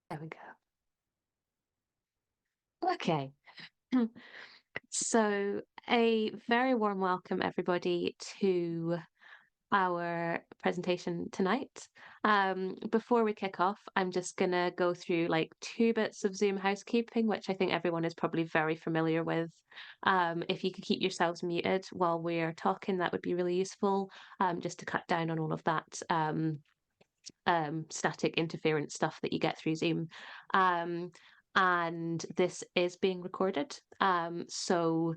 There we go. Okay. So, a very warm welcome, everybody, to our presentation tonight. Before we kick off, I'm just going to go through like two bits of Zoom housekeeping, which I think everyone is probably very familiar with. If you could keep yourselves muted while we're talking, that would be really useful, just to cut down on all of that static interference stuff that you get through Zoom. And this is being recorded. So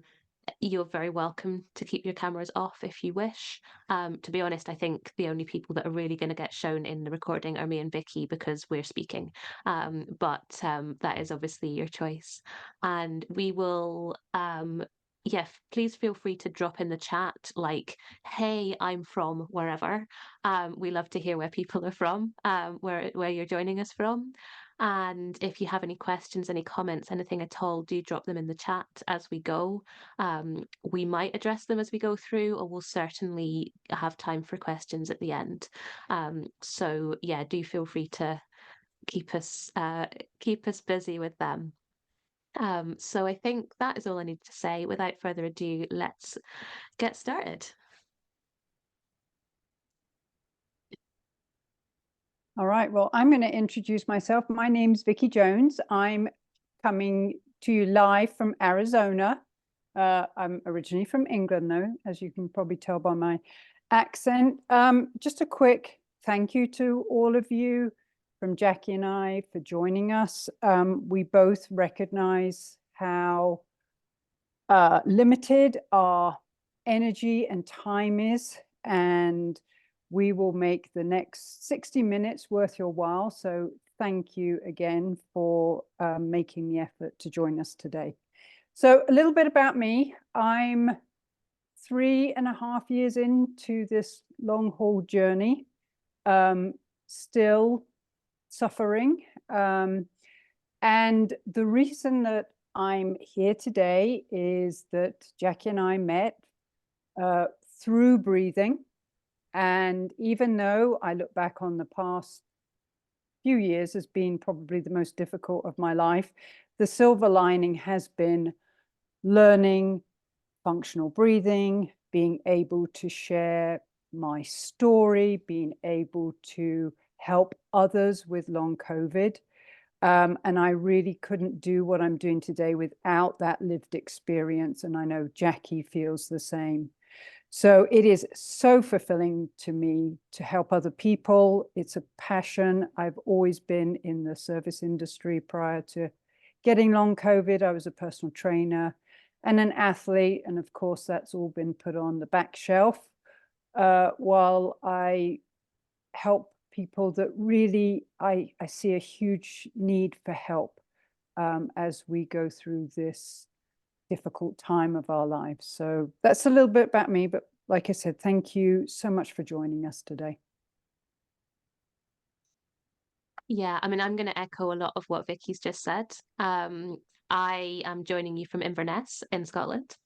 you're very welcome to keep your cameras off if you wish. To be honest, I think the only people that are really going to get shown in the recording are me and Vicky because we're speaking. But that is obviously your choice. And we will yeah, please feel free to drop in the chat like, hey, I'm from wherever. We love to hear where people are from, where you're joining us from. And if you have any questions, any comments, anything at all, do drop them in the chat as we go. We might address them as we go through, or we'll certainly have time for questions at the end. So yeah, do feel free to keep us busy with them. So I think that is all I need to say. Without further ado, let's get started. All right, well, I'm going to introduce myself. My name's Vicky Jones. I'm coming to you live from Arizona. I'm originally from England, though, as you can probably tell by my accent. Just a quick thank you to all of you from Jackie and I for joining us. We both recognize how limited our energy and time is, and we will make the next 60 minutes worth your while. So thank you again for making the effort to join us today. So a little bit about me. I'm 3.5 years into this long haul journey, still suffering. And the reason that I'm here today is that Jackie and I met through breathing. And even though I look back on the past few years as being probably the most difficult of my life, the silver lining has been learning functional breathing, being able to share my story, being able to help others with long COVID. And I really couldn't do what I'm doing today without that lived experience. And I know Jackie feels the same. So it is so fulfilling to me to help other people. It's a passion. I've always been in the service industry prior to getting long COVID. I was a personal trainer and an athlete. And of course, that's all been put on the back shelf while I help people that really I see a huge need for help as we go through this difficult time of our lives. So that's a little bit about me, but like I said, thank you so much for joining us today. Yeah, I mean, I'm going to echo a lot of what Vicky's just said. I am joining you from Inverness in Scotland,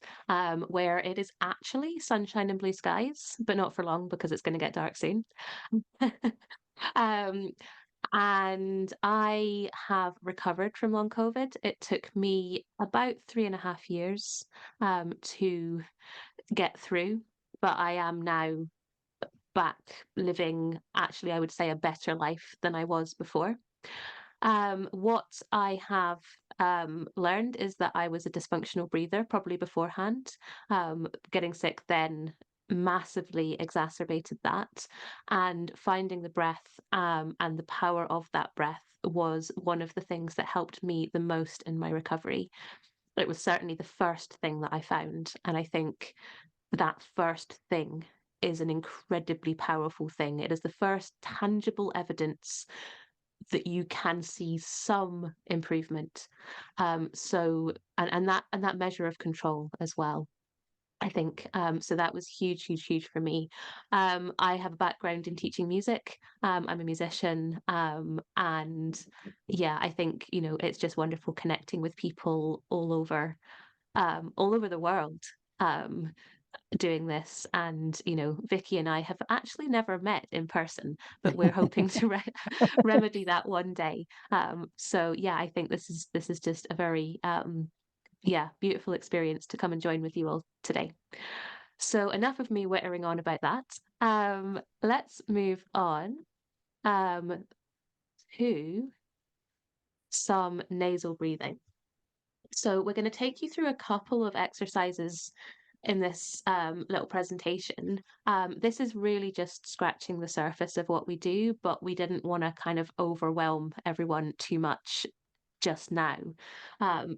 where it is actually sunshine and blue skies, but not for long because it's going to get dark soon. um, and I have recovered from long COVID. It took me about 3.5 years to get through, but I am now back living, actually, I would say, a better life than I was before. What I have learned is that I was a dysfunctional breather probably beforehand. Getting sick then massively exacerbated that, and finding the breath and the power of that breath was one of the things that helped me the most in my recovery. It was certainly the first thing that I found, and I think that first thing is an incredibly powerful thing. It is the first tangible evidence that you can see some improvement. And that measure of control as well. I think so. That was huge, huge, huge for me. I have a background in teaching music. I'm a musician, and yeah, I think it's just wonderful connecting with people all over the world. Um, doing this, and Vicky and I have actually never met in person, but we're hoping to remedy that one day. So yeah, I think this is just a very yeah, beautiful experience to come and join with you all today. So enough of me wittering on about that. Let's move on um, to some nasal breathing. So we're going to take you through a couple of exercises in this little presentation. This is really just scratching the surface of what we do, but we didn't want to kind of overwhelm everyone too much just now.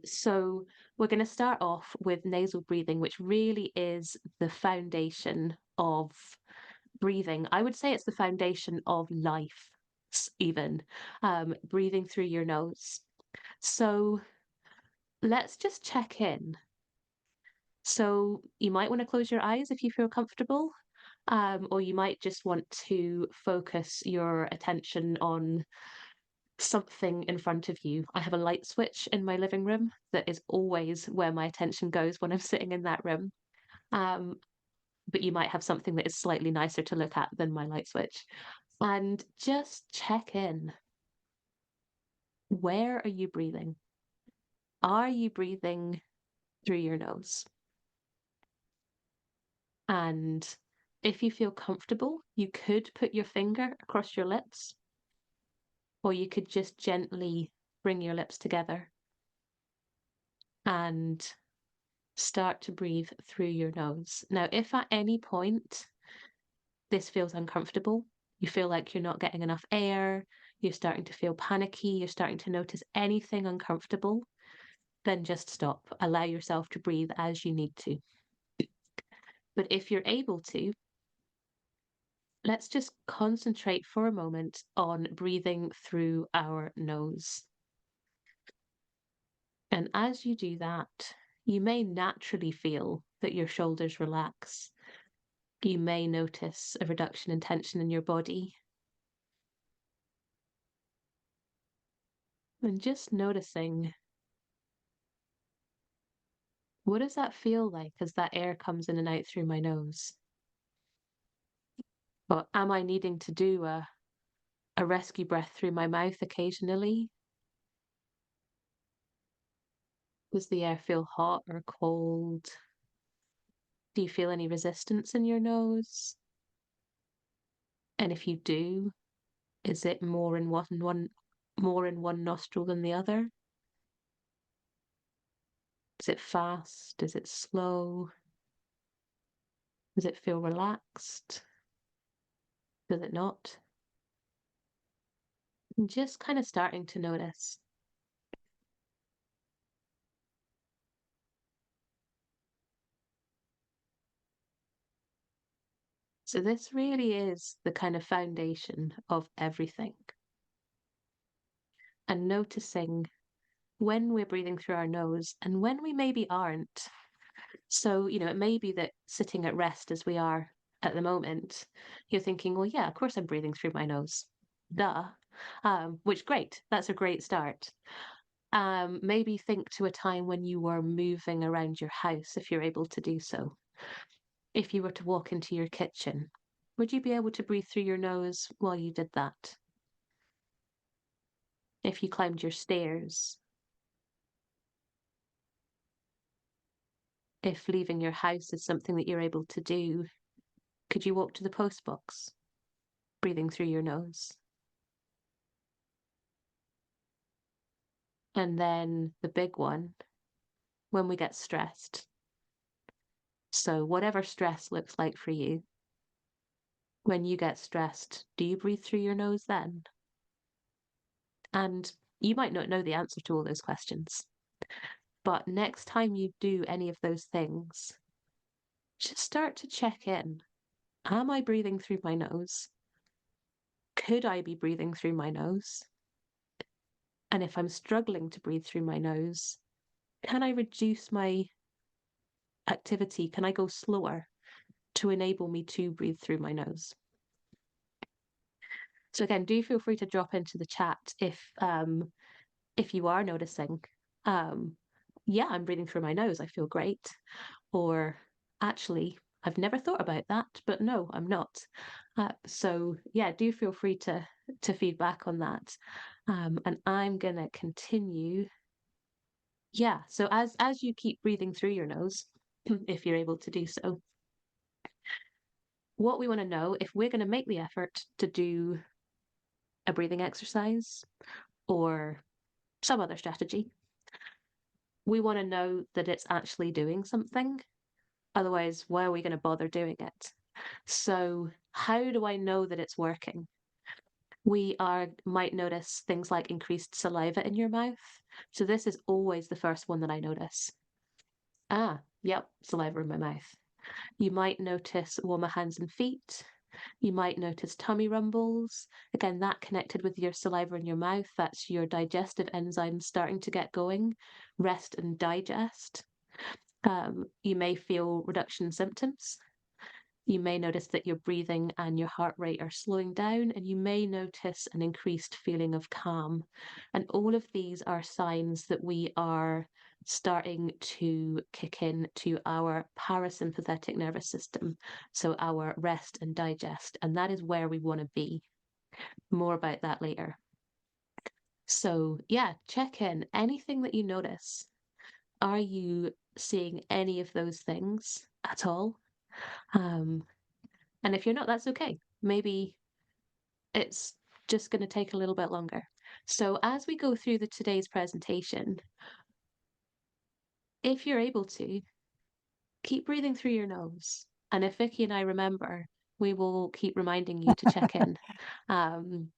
So we're going to start off with nasal breathing, which really is the foundation of breathing. I would say it's the foundation of life, even breathing through your nose. So let's just check in. So you might want to close your eyes if you feel comfortable, or you might just want to focus your attention on something in front of you. I have a light switch in my living room that is always where my attention goes when I'm sitting in that room. Um, but you might have something that is slightly nicer to look at than my light switch. And just check in. Where are you breathing? Are you breathing through your nose? And if you feel comfortable, you could put your finger across your lips, or you could just gently bring your lips together and start to breathe through your nose. Now, if at any point this feels uncomfortable, you feel like you're not getting enough air, you're starting to feel panicky, you're starting to notice anything uncomfortable, then just stop. Allow yourself to breathe as you need to. But if you're able to, let's just concentrate for a moment on breathing through our nose. And as you do that, you may naturally feel that your shoulders relax. You may notice a reduction in tension in your body. And just noticing, what does that feel like as that air comes in and out through my nose? Or am I needing to do a rescue breath through my mouth occasionally? Does the air feel hot or cold? Do you feel any resistance in your nose? And if you do, is it more in one nostril than the other? Is it fast? Is it slow? Does it feel relaxed? Does it not? And just kind of starting to notice. So this really is the kind of foundation of everything. And noticing when we're breathing through our nose and when we maybe aren't. So, it may be that sitting at rest as we are at the moment, you're thinking, well, yeah, of course I'm breathing through my nose. Duh. Which great. That's a great start. Maybe think to a time when you were moving around your house, if you're able to do so. If you were to walk into your kitchen, would you be able to breathe through your nose while you did that? If you climbed your stairs, if leaving your house is something that you're able to do, could you walk to the post box, breathing through your nose? And then the big one, when we get stressed. So, whatever stress looks like for you, when you get stressed, do you breathe through your nose then? And you might not know the answer to all those questions, but next time you do any of those things, just start to check in. Am I breathing through my nose? Could I be breathing through my nose? And if I'm struggling to breathe through my nose, can I reduce my activity? Can I go slower to enable me to breathe through my nose? So again, do feel free to drop into the chat if you are noticing, yeah, I'm breathing through my nose, I feel great. Or actually, I've never thought about that, but no, I'm not. So yeah, do feel free to feedback on that. And I'm gonna continue. Yeah, so as you keep breathing through your nose, if you're able to do so, what we want to know, if we're going to make the effort to do a breathing exercise or some other strategy, we want to know that it's actually doing something. Otherwise, why are we going to bother doing it? So, how do I know that it's working? Might notice things like increased saliva in your mouth. So this is always the first one that I notice. Ah, yep, saliva in my mouth. You might notice warmer hands and feet. You might notice tummy rumbles. Again, that connected with your saliva in your mouth, that's your digestive enzymes starting to get going. Rest and digest. You may feel reduction in symptoms. You may notice that your breathing and your heart rate are slowing down, and you may notice an increased feeling of calm. And all of these are signs that we are starting to kick in to our parasympathetic nervous system, so our rest and digest. And that is where we want to be. More about that later. So, yeah, check in. Anything that you notice, are you seeing any of those things at all? And if you're not, that's okay. Maybe it's just going to take a little bit longer. So as we go through today's presentation, if you're able to, keep breathing through your nose. And if Vicky and I remember, we will keep reminding you to check in. Um,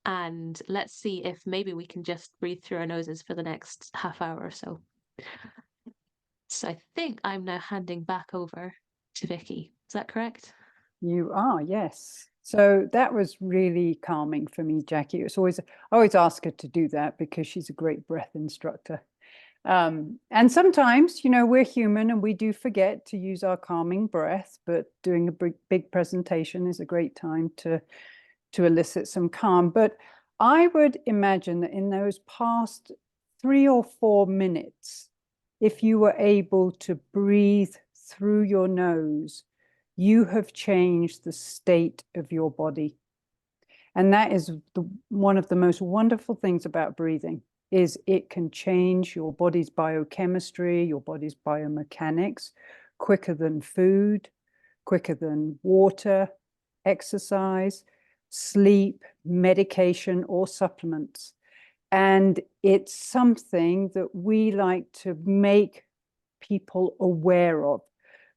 and let's see if maybe we can just breathe through our noses for the next half hour or so. So I think I'm now handing back over to Vicky. Is that correct? You are, yes. So that was really calming for me, Jackie. It's always, I always ask her to do that because she's a great breath instructor. And sometimes, you know, we're human and we do forget to use our calming breath, but doing a big presentation is a great time to elicit some calm. But I would imagine that in those past 3 or 4 minutes, if you were able to breathe through your nose, you have changed the state of your body. And that is one of the most wonderful things about breathing, is it can change your body's biochemistry, your body's biomechanics, quicker than food, quicker than water, exercise, sleep, medication, or supplements. And it's something that we like to make people aware of.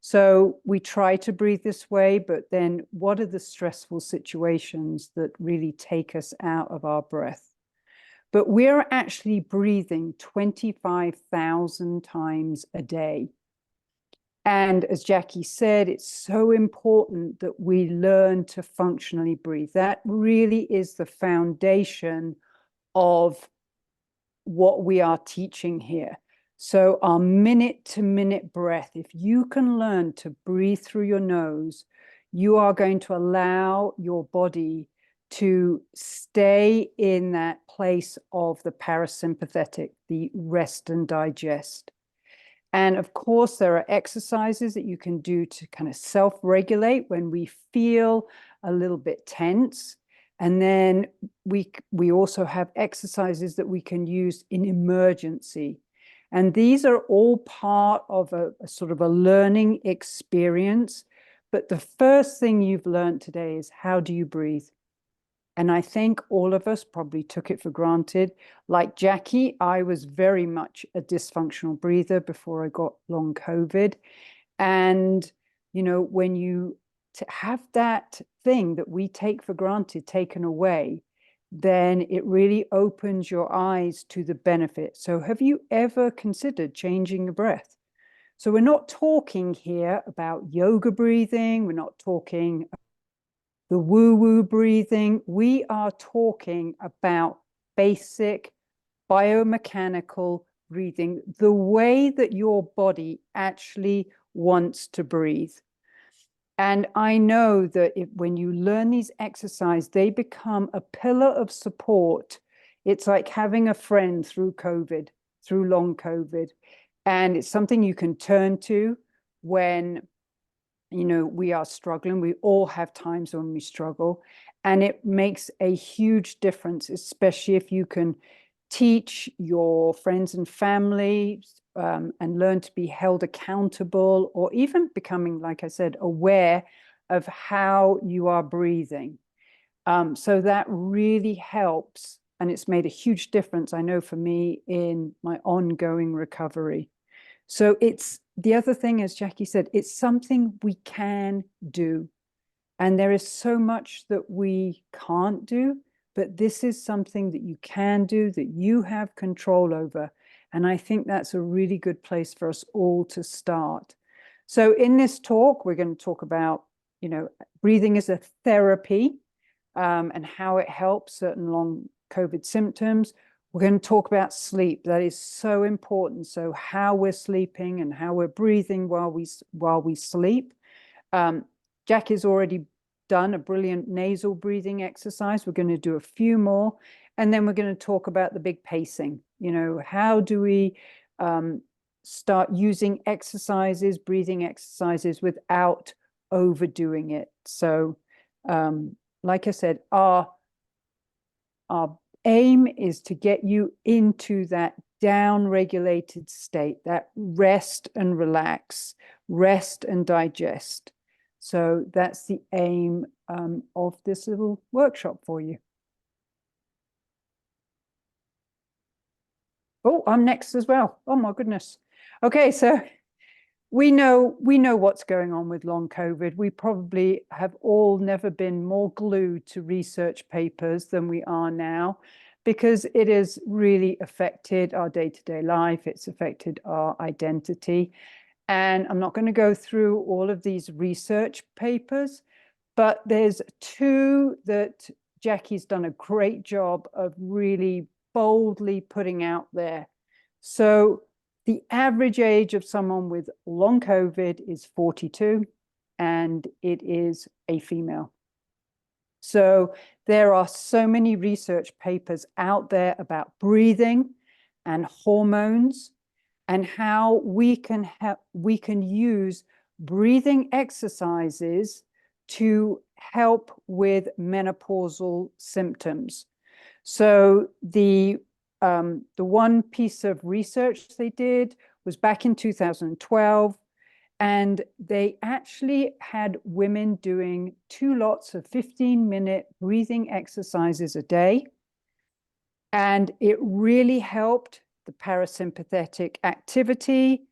So we try to breathe this way, but then what are the stressful situations that really take us out of our breath? But we're actually breathing 25,000 times a day. And as Jackie said, it's so important that we learn to functionally breathe. That really is the foundation of what we are teaching here. So our minute-to-minute breath, if you can learn to breathe through your nose, you are going to allow your body to stay in that place of the parasympathetic, the rest and digest. And of course, there are exercises that you can do to kind of self-regulate when we feel a little bit tense. And then we also have exercises that we can use in emergency. And these are all part of a sort of a learning experience. But the first thing you've learned today is, how do you breathe? And I think all of us probably took it for granted. Like Jackie, I was very much a dysfunctional breather before I got long COVID. And, you know, when you have that thing that we take for granted taken away, then it really opens your eyes to the benefit. So have you ever considered changing your breath? So we're not talking here about yoga breathing. We're not talking the woo-woo breathing. We are talking about basic biomechanical breathing, the way that your body actually wants to breathe. And I know that when you learn these exercises, they become a pillar of support. It's like having a friend through COVID, through long COVID. And it's something you can turn to when we are struggling. We all have times when we struggle, and it makes a huge difference, especially if you can teach your friends and family and learn to be held accountable, or even becoming, like I said, aware of how you are breathing. So that really helps, and it's made a huge difference, I know, for me in my ongoing recovery. So it's the other thing, as Jackie said, it's something we can do. And there is so much that we can't do, but this is something that you can do, that you have control over. And I think that's a really good place for us all to start. So in this talk, we're going to talk about, breathing as a therapy, and how it helps certain long COVID symptoms. We're going to talk about sleep. That is so important. So how we're sleeping and how we're breathing while we sleep. Jackie's already done a brilliant nasal breathing exercise. We're going to do a few more. And then we're going to talk about the big pacing. How do we start using exercises, breathing exercises, without overdoing it? So like I said, our aim is to get you into that down-regulated state, that rest and relax, rest and digest. So that's the aim of this little workshop for you. Oh, I'm next as well. Oh my goodness. Okay, so we know what's going on with long COVID. We probably have all never been more glued to research papers than we are now, because it has really affected our day-to-day life. It's affected our identity. And I'm not going to go through all of these research papers, but there's two that Jackie's done a great job of really boldly putting out there. So the average age of someone with long COVID is 42, and it is a female. So there are so many research papers out there about breathing and hormones, and how we can use breathing exercises to help with menopausal symptoms. So the one piece of research they did was back in 2012, and they actually had women doing 2 lots of 15-minute breathing exercises a day. And it really helped the parasympathetic activity.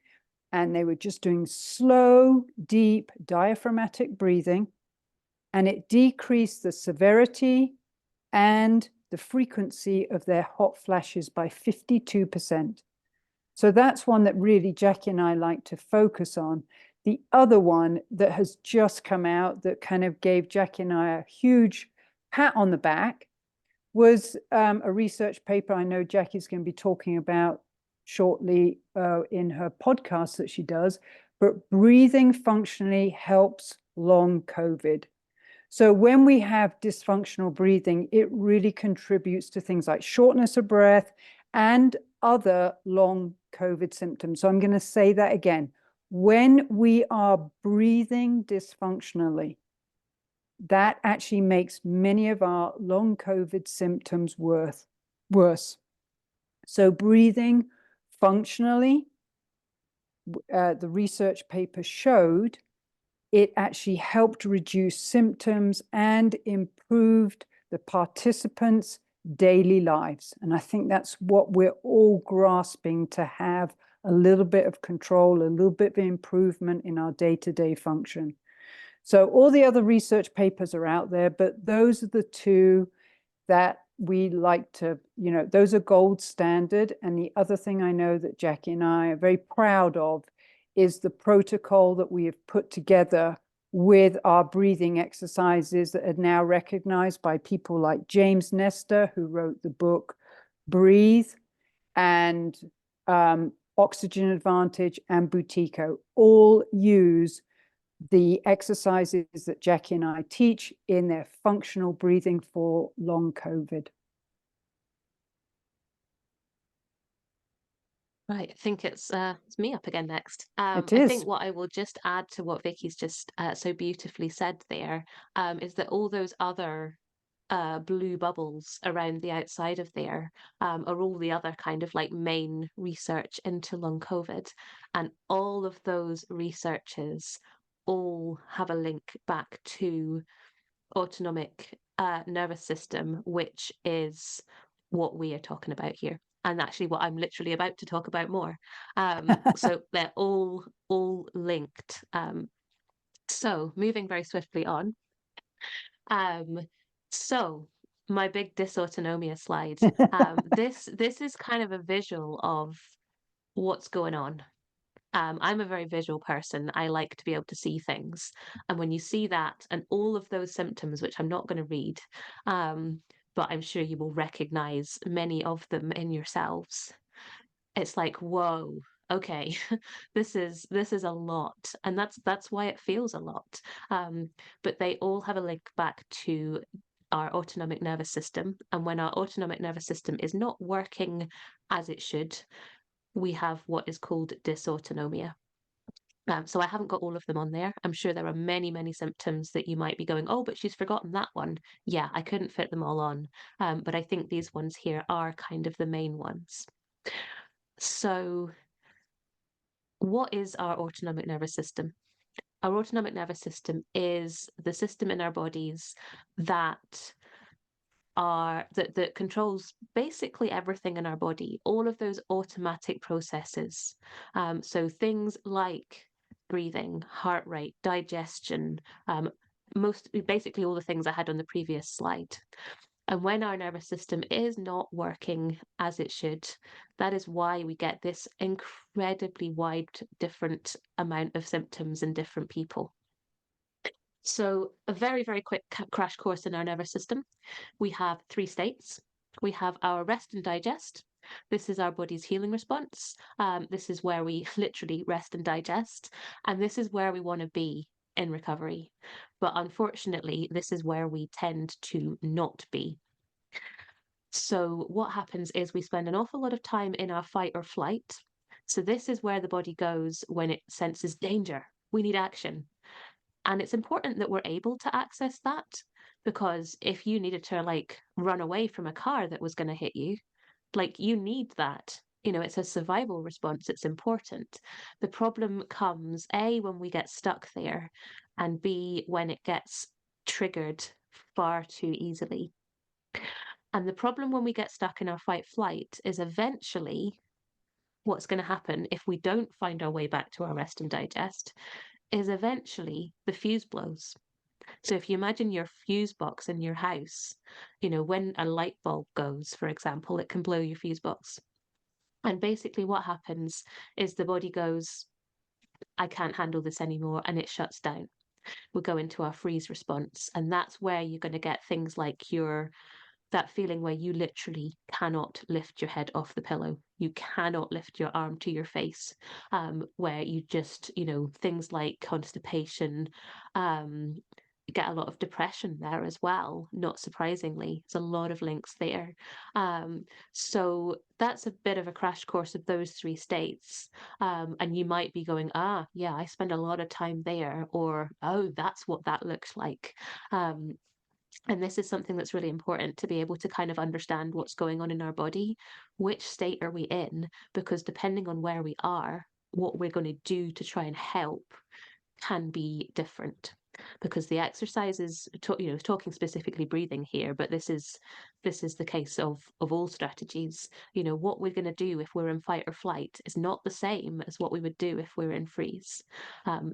And they were just doing slow, deep diaphragmatic breathing. And it decreased the severity and the frequency of their hot flashes by 52%. So that's one that really Jackie and I like to focus on. The other one that has just come out that kind of gave Jackie and I a huge pat on the back was a research paper I know Jackie's going to be talking about shortly in her podcast that she does, but breathing functionally helps long COVID. So when we have dysfunctional breathing, it really contributes to things like shortness of breath and other long COVID symptoms. So I'm going to say that again. When we are breathing dysfunctionally, that actually makes many of our long COVID symptoms worse. So breathing functionally, the research paper showed it actually helped reduce symptoms and improved the participants' daily lives. And I think that's what we're all grasping, to have a little bit of control, a little bit of improvement in our day-to-day function. So all the other research papers are out there, but those are the two that we like to, those are gold standard. And the other thing I know that Jackie and I are very proud of is the protocol that we have put together with our breathing exercises that are now recognized by people like James Nestor, who wrote the book Breathe, and Oxygen Advantage and Buteyko all use the exercises that Jackie and I teach in their functional breathing for long COVID. Right, I think it's me up again next. It I is. think what I will just add to what Vicky's just so beautifully said there, is that all those other blue bubbles around the outside of there are all the other kind of like main research into long COVID, and all of those researchers all have a link back to autonomic nervous system, which is what we are talking about here. And actually, what I'm literally about to talk about more. So they're all linked. So moving very swiftly on. Um, so my big dysautonomia slide. This is kind of a visual of what's going on. I'm a very visual person. I like to be able to see things. And when you see that and all of those symptoms, which I'm not going to read, um, but I'm sure you will recognize many of them in yourselves, it's like, whoa, okay, this is a lot. And that's why it feels a lot. But they all have a link back to our autonomic nervous system. And when our autonomic nervous system is not working as it should, we have what is called dysautonomia. So I haven't got all of them on there. I'm sure there are many, many symptoms that you might be going, oh, but she's forgotten that one. Yeah, I couldn't fit them all on. But I think these ones here are kind of the main ones. So, what is our autonomic nervous system? Our autonomic nervous system is the system in our bodies that that controls basically everything in our body, all of those automatic processes. So things like breathing, heart rate, digestion, most basically all the things I had on the previous slide. And when our nervous system is not working as it should, that is why we get this incredibly wide different amount of symptoms in different people. So, a very, very quick crash course in our nervous system. We have three states. We have our rest and digest. This is our body's healing response. This is where we literally rest and digest. And this is where we want to be in recovery. But unfortunately, this is where we tend to not be. So, what happens is we spend an awful lot of time in our fight or flight. So, this is where the body goes when it senses danger. We need action. And it's important that we're able to access that, because if you needed to like run away from a car that was going to hit you, like you need that. It's a survival response. It's important. The problem comes A, when we get stuck there, and B, when it gets triggered far too easily. And the problem when we get stuck in our fight flight is eventually what's going to happen if we don't find our way back to our rest and digest is eventually the fuse blows. So if you imagine your fuse box in your house, when a light bulb goes, for example, it can blow your fuse box. And basically what happens is the body goes, I can't handle this anymore, and it shuts down. We go into our freeze response. And that's where you're going to get things like that feeling where you literally cannot lift your head off the pillow. You cannot lift your arm to your face, where you just, things like constipation, um, get a lot of depression there as well, not surprisingly. There's a lot of links there. So that's a bit of a crash course of those three states. And you might be going, yeah, I spend a lot of time there, or, oh, that's what that looks like. And this is something that's really important to be able to kind of understand what's going on in our body. Which state are we in? Because depending on where we are, what we're going to do to try and help can be different. Because the exercises, talking specifically breathing here, but this is the case of all strategies. What we're going to do if we're in fight or flight is not the same as what we would do if we're in freeze.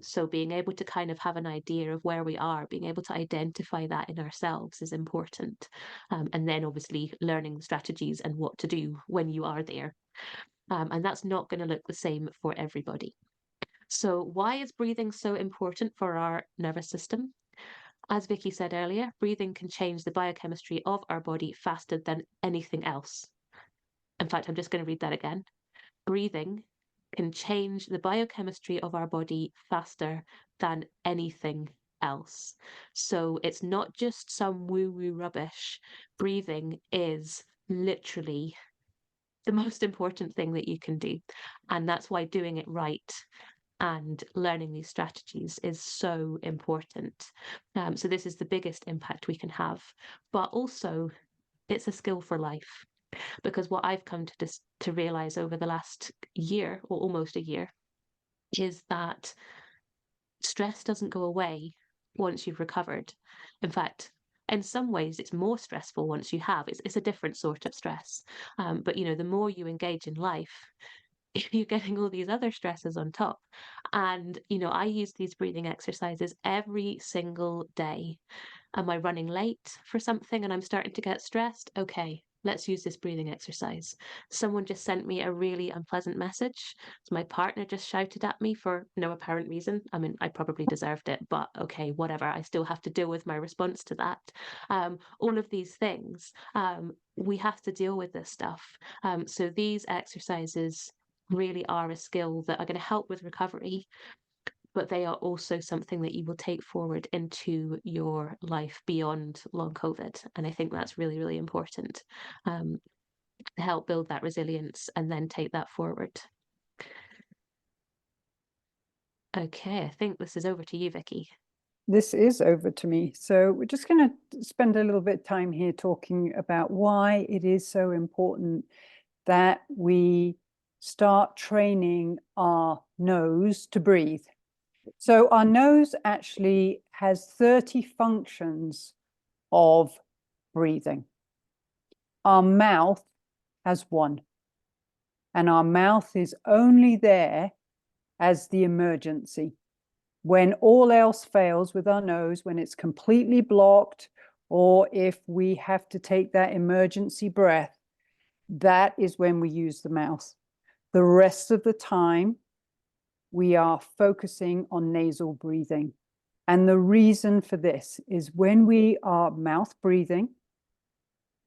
So being able to kind of have an idea of where we are, being able to identify that in ourselves is important. And then obviously learning strategies and what to do when you are there. And that's not going to look the same for everybody. So, why is breathing so important for our nervous system? As Vicky said earlier, breathing can change the biochemistry of our body faster than anything else. In fact, I'm just going to read that again. Breathing can change the biochemistry of our body faster than anything else. So, it's not just some woo woo rubbish. Breathing is literally the most important thing that you can do. And that's why doing it right and learning these strategies is so important. So this is the biggest impact we can have, but also it's a skill for life. Because what I've come to realize over the last year, or almost a year, is that stress doesn't go away once you've recovered. In fact, in some ways, it's more stressful once you have. It's a different sort of stress. But the more you engage in life, you're getting all these other stresses on top. And I use these breathing exercises every single day. Am I running late for something and I'm starting to get stressed? Okay, let's use this breathing exercise. Someone just sent me a really unpleasant message. So my partner just shouted at me for no apparent reason. I mean, I probably deserved it, but okay, whatever. I still have to deal with my response to that. All of these things, we have to deal with this stuff. So these exercises really are a skill that are going to help with recovery, but they are also something that you will take forward into your life beyond long COVID. And I think that's really, really important, to help build that resilience and then take that forward. Okay, I think this is over to you, Vicky. This is over to me. So we're just going to spend a little bit of time here talking about why it is so important that we start training our nose to breathe. So our nose actually has 30 functions of breathing. Our mouth has one, and our mouth is only there as the emergency. When all else fails with our nose, when it's completely blocked, or if we have to take that emergency breath, that is when we use the mouth. The rest of the time, we are focusing on nasal breathing. And the reason for this is when we are mouth breathing,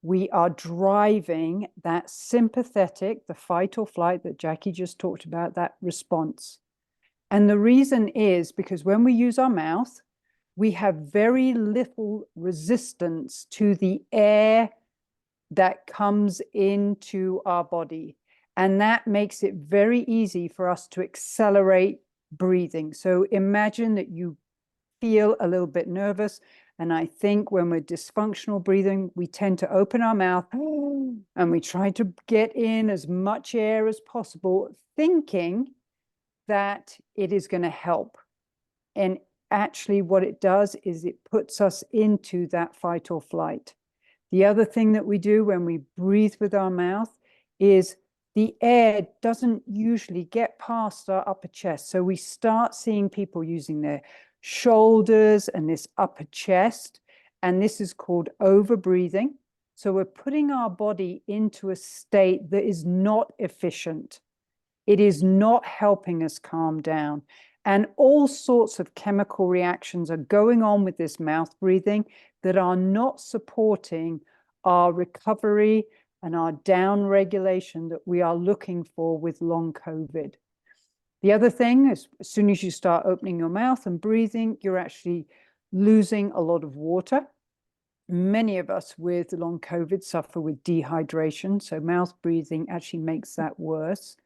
we are driving that sympathetic, the fight or flight that Jackie just talked about, that response. And the reason is because when we use our mouth, we have very little resistance to the air that comes into our body. And that makes it very easy for us to accelerate breathing. So imagine that you feel a little bit nervous. And I think when we're dysfunctional breathing, we tend to open our mouth and we try to get in as much air as possible, thinking that it is going to help. And actually what it does is it puts us into that fight or flight. The other thing that we do when we breathe with our mouth is the air doesn't usually get past our upper chest. So we start seeing people using their shoulders and this upper chest, and this is called overbreathing. So we're putting our body into a state that is not efficient. It is not helping us calm down. And all sorts of chemical reactions are going on with this mouth breathing that are not supporting our recovery and our down regulation that we are looking for with long COVID. The other thing is, as soon as you start opening your mouth and breathing, you're actually losing a lot of water. Many of us with long COVID suffer with dehydration, so mouth breathing actually makes that worse.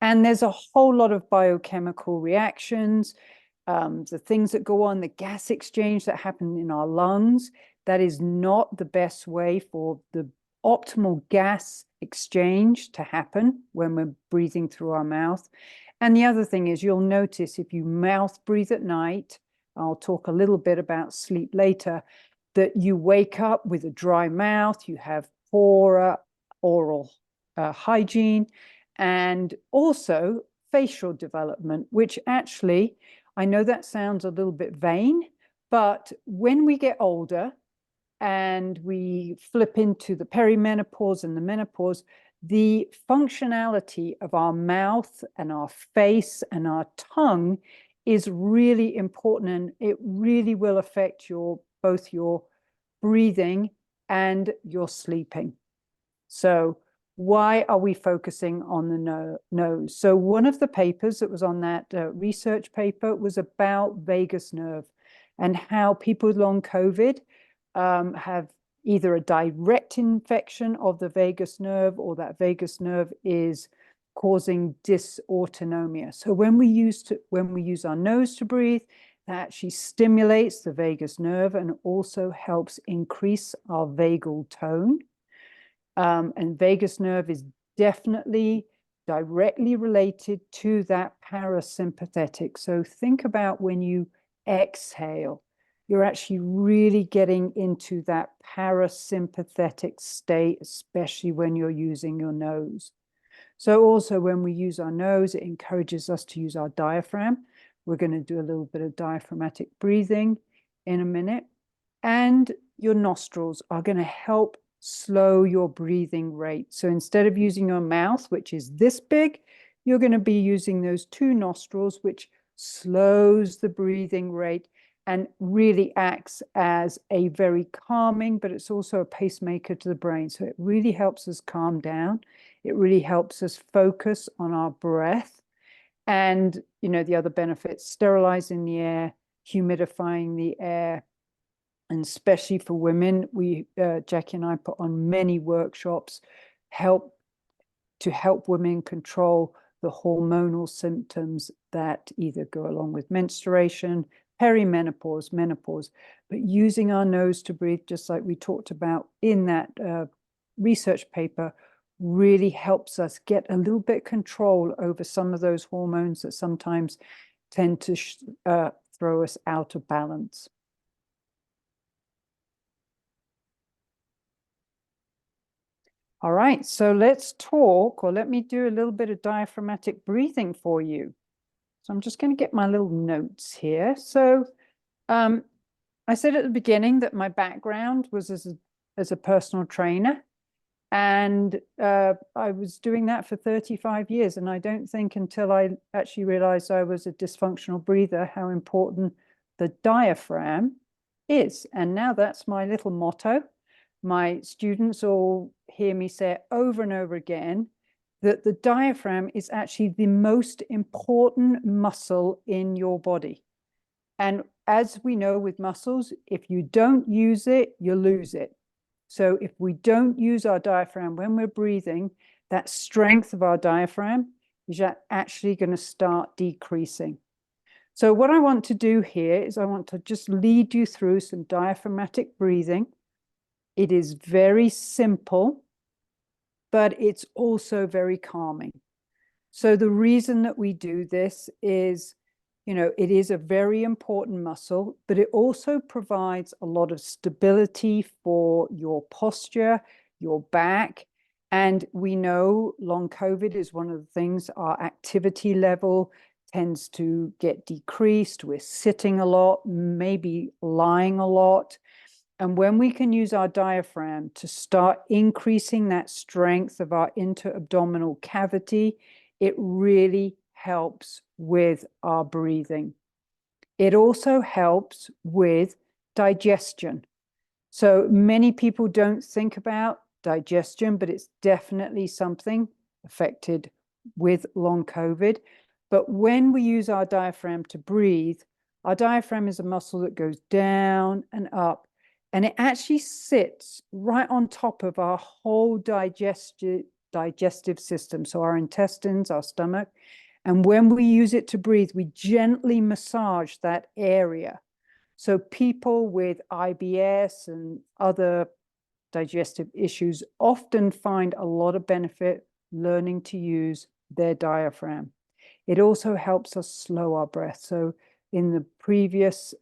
And there's a whole lot of biochemical reactions, the things that go on, the gas exchange that happen in our lungs. That is not the best way for the optimal gas exchange to happen when we're breathing through our mouth. And the other thing is, you'll notice if you mouth breathe at night, I'll talk a little bit about sleep later, that you wake up with a dry mouth, you have poorer oral hygiene, and also facial development, which actually, I know that sounds a little bit vain, but when we get older and we flip into the perimenopause and the menopause, the functionality of our mouth and our face and our tongue is really important, and it really will affect both your breathing and your sleeping. So why are we focusing on the nose? So one of the papers that was on that research paper was about vagus nerve and how people with long COVID have either a direct infection of the vagus nerve or that vagus nerve is causing dysautonomia. So when we use our nose to breathe, that actually stimulates the vagus nerve and also helps increase our vagal tone. And vagus nerve is definitely directly related to that parasympathetic. So think about when you exhale, you're actually really getting into that parasympathetic state, especially when you're using your nose. So also when we use our nose, it encourages us to use our diaphragm. We're going to do a little bit of diaphragmatic breathing in a minute. And your nostrils are going to help slow your breathing rate. So instead of using your mouth, which is this big, you're going to be using those two nostrils, which slows the breathing rate and really acts as a very calming, but it's also a pacemaker to the brain. So it really helps us calm down. It really helps us focus on our breath. And, you know, the other benefits, sterilizing the air, humidifying the air, and especially for women, Jackie and I put on many workshops to help women control the hormonal symptoms that either go along with menstruation, perimenopause, menopause, but using our nose to breathe, just like we talked about in that research paper, really helps us get a little bit control over some of those hormones that sometimes tend to throw us out of balance. All right, so let's talk, or let me do a little bit of diaphragmatic breathing for you. So I'm just going to get my little notes here. So I said at the beginning that my background was as a personal trainer, and I was doing that for 35 years. And I don't think until I actually realized I was a dysfunctional breather, how important the diaphragm is. And now that's my little motto. My students all hear me say it over and over again, that the diaphragm is actually the most important muscle in your body. And as we know with muscles, if you don't use it, you lose it. So if we don't use our diaphragm when we're breathing, that strength of our diaphragm is actually going to start decreasing. So what I want to do here is I want to just lead you through some diaphragmatic breathing. It is very simple, but it's also very calming. So the reason that we do this is, you know, it is a very important muscle, but it also provides a lot of stability for your posture, your back. And we know long COVID is one of the things, our activity level tends to get decreased. We're sitting a lot, maybe lying a lot. And when we can use our diaphragm to start increasing that strength of our interabdominal cavity, it really helps with our breathing. It also helps with digestion. So many people don't think about digestion, but it's definitely something affected with long COVID. But when we use our diaphragm to breathe, our diaphragm is a muscle that goes down and up. And it actually sits right on top of our whole digestive system. So our intestines, our stomach. And when we use it to breathe, we gently massage that area. So people with IBS and other digestive issues often find a lot of benefit learning to use their diaphragm. It also helps us slow our breath. So in the previous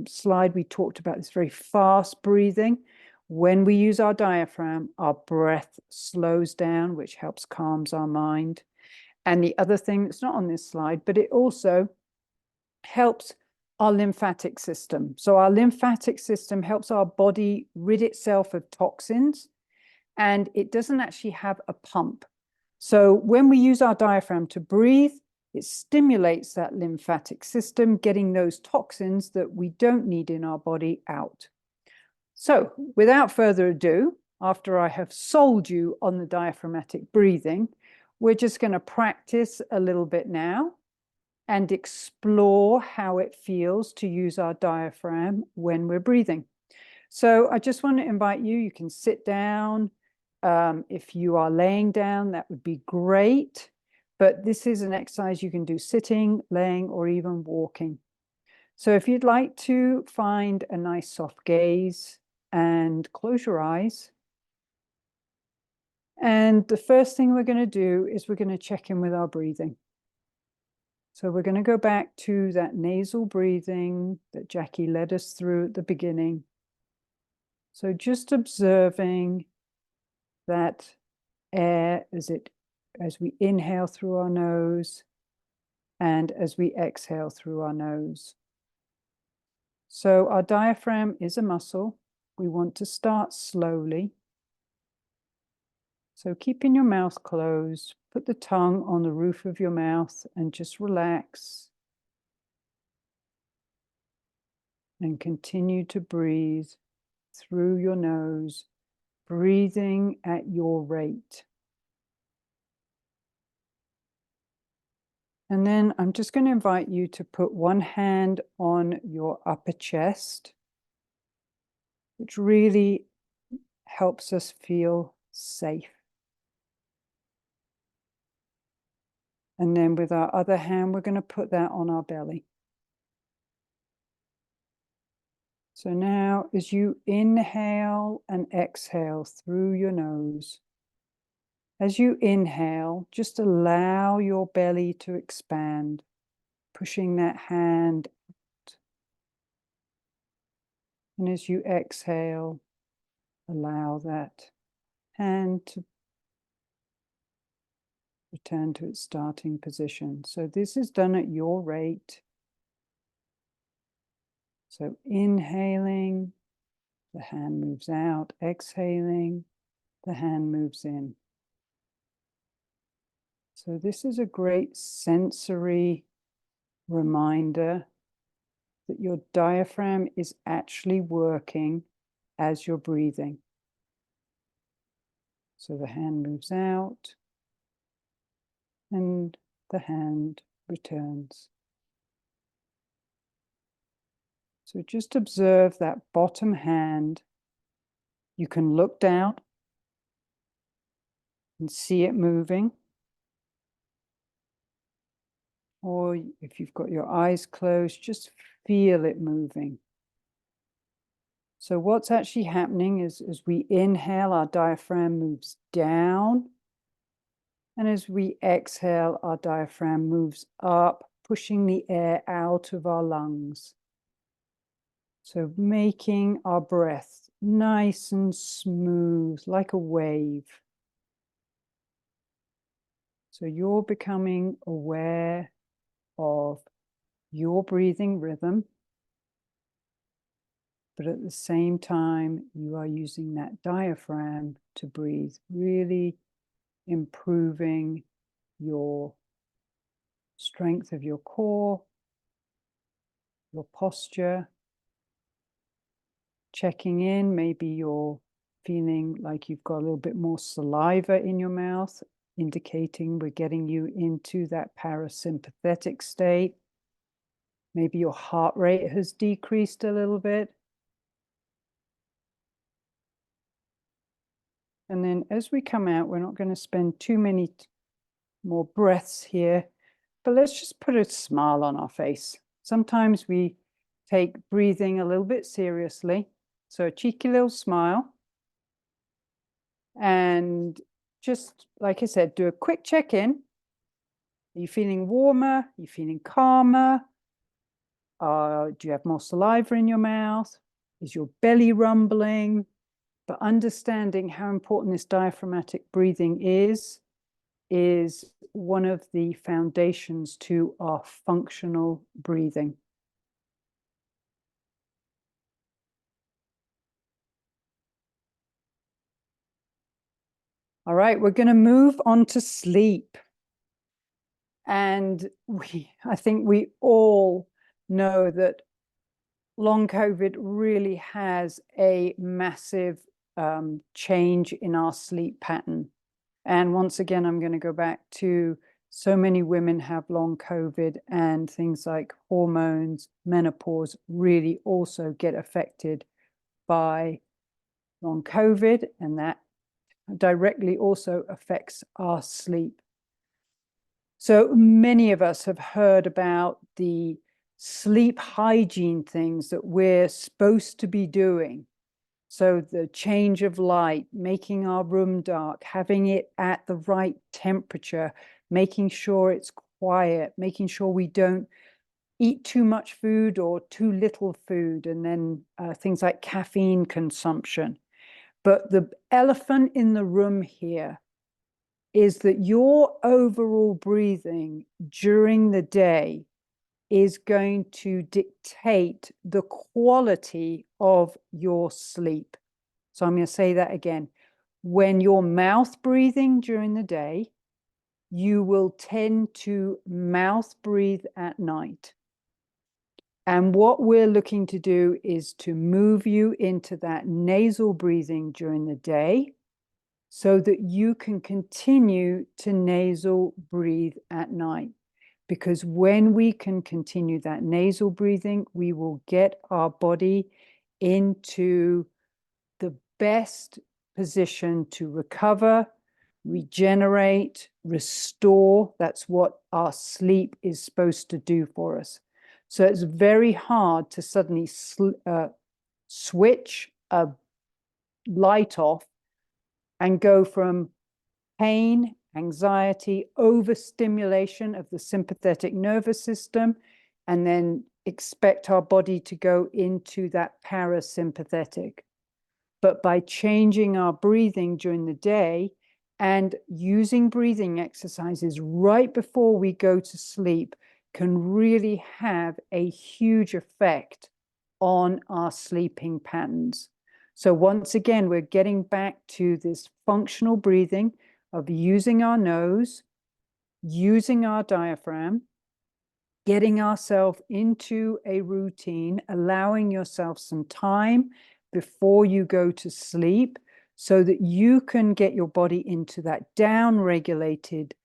slide, we talked about this very fast breathing. When we use our diaphragm, our breath slows down, which helps calms our mind. And the other thing that's not on this slide, but it also helps our lymphatic system. So our lymphatic system helps our body rid itself of toxins, and it doesn't actually have a pump. So when we use our diaphragm to breathe, it stimulates that lymphatic system, getting those toxins that we don't need in our body out. So without further ado, after I have sold you on the diaphragmatic breathing, we're just going to practice a little bit now and explore how it feels to use our diaphragm when we're breathing. So I just want to invite you, you can sit down. If you are laying down, that would be great. But this is an exercise you can do sitting, laying, or even walking. So if you'd like to find a nice soft gaze and close your eyes. And the first thing we're going to do is we're going to check in with our breathing. So we're going to go back to that nasal breathing that Jackie led us through at the beginning. So just observing that air as we inhale through our nose and as we exhale through our nose. So our diaphragm is a muscle. We want to start slowly. So keeping your mouth closed, put the tongue on the roof of your mouth and just relax. And continue to breathe through your nose, breathing at your rate. And then I'm just going to invite you to put one hand on your upper chest, which really helps us feel safe. And then with our other hand, we're going to put that on our belly. So now as you inhale and exhale through your nose, as you inhale, just allow your belly to expand, pushing that hand out. And as you exhale, allow that hand to return to its starting position. So this is done at your rate. So inhaling, the hand moves out. Exhaling, the hand moves in. So this is a great sensory reminder that your diaphragm is actually working as you're breathing. So the hand moves out and the hand returns. So just observe that bottom hand. You can look down and see it moving. Or if you've got your eyes closed, just feel it moving. So what's actually happening is as we inhale, our diaphragm moves down. And as we exhale, our diaphragm moves up, pushing the air out of our lungs. So making our breath nice and smooth, like a wave. So you're becoming aware of your breathing rhythm, but at the same time, you are using that diaphragm to breathe, really improving your strength of your core, your posture, checking in. Maybe you're feeling like you've got a little bit more saliva in your mouth, indicating we're getting you into that parasympathetic state. Maybe your heart rate has decreased a little bit. And then as we come out, we're not going to spend too many more breaths here, but let's just put a smile on our face. Sometimes we take breathing a little bit seriously. So a cheeky little smile. And just, like I said, do a quick check-in. Are you feeling warmer? Are you feeling calmer? Do you have more saliva in your mouth? Is your belly rumbling? But understanding how important this diaphragmatic breathing is one of the foundations to our functional breathing. All right, we're going to move on to sleep. And I think we all know that long COVID really has a massive change in our sleep pattern. And once again, I'm going to go back to so many women have long COVID, and things like hormones, menopause really also get affected by long COVID, and that directly also affects our sleep. So many of us have heard about the sleep hygiene things that we're supposed to be doing. So the change of light, making our room dark, having it at the right temperature, making sure it's quiet, making sure we don't eat too much food or too little food, and then things like caffeine consumption. But the elephant in the room here is that your overall breathing during the day is going to dictate the quality of your sleep. So I'm going to say that again. When you're mouth breathing during the day, you will tend to mouth breathe at night. And what we're looking to do is to move you into that nasal breathing during the day so that you can continue to nasal breathe at night. Because when we can continue that nasal breathing, we will get our body into the best position to recover, regenerate, restore. That's what our sleep is supposed to do for us. So it's very hard to suddenly switch a light off and go from pain, anxiety, overstimulation of the sympathetic nervous system, and then expect our body to go into that parasympathetic. But by changing our breathing during the day and using breathing exercises right before we go to sleep can really have a huge effect on our sleeping patterns. So once again, we're getting back to this functional breathing of using our nose, using our diaphragm, getting ourselves into a routine, allowing yourself some time before you go to sleep so that you can get your body into that down-regulated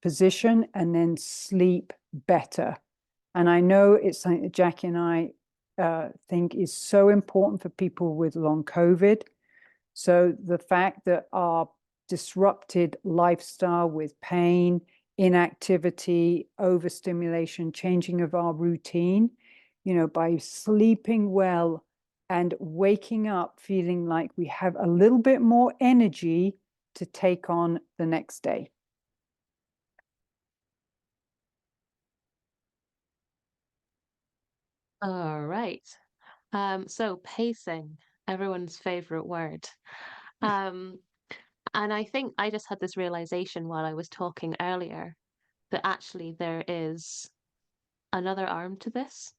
position and then sleep better. And I know it's something that Jackie and I think is so important for people with long COVID. So the fact that our disrupted lifestyle with pain, inactivity, overstimulation, changing of our routine, by sleeping well and waking up feeling like we have a little bit more energy to take on the next day. All right. So pacing, everyone's favorite word. Um, and I think I just had this realization while I was talking earlier that actually there is another arm to this.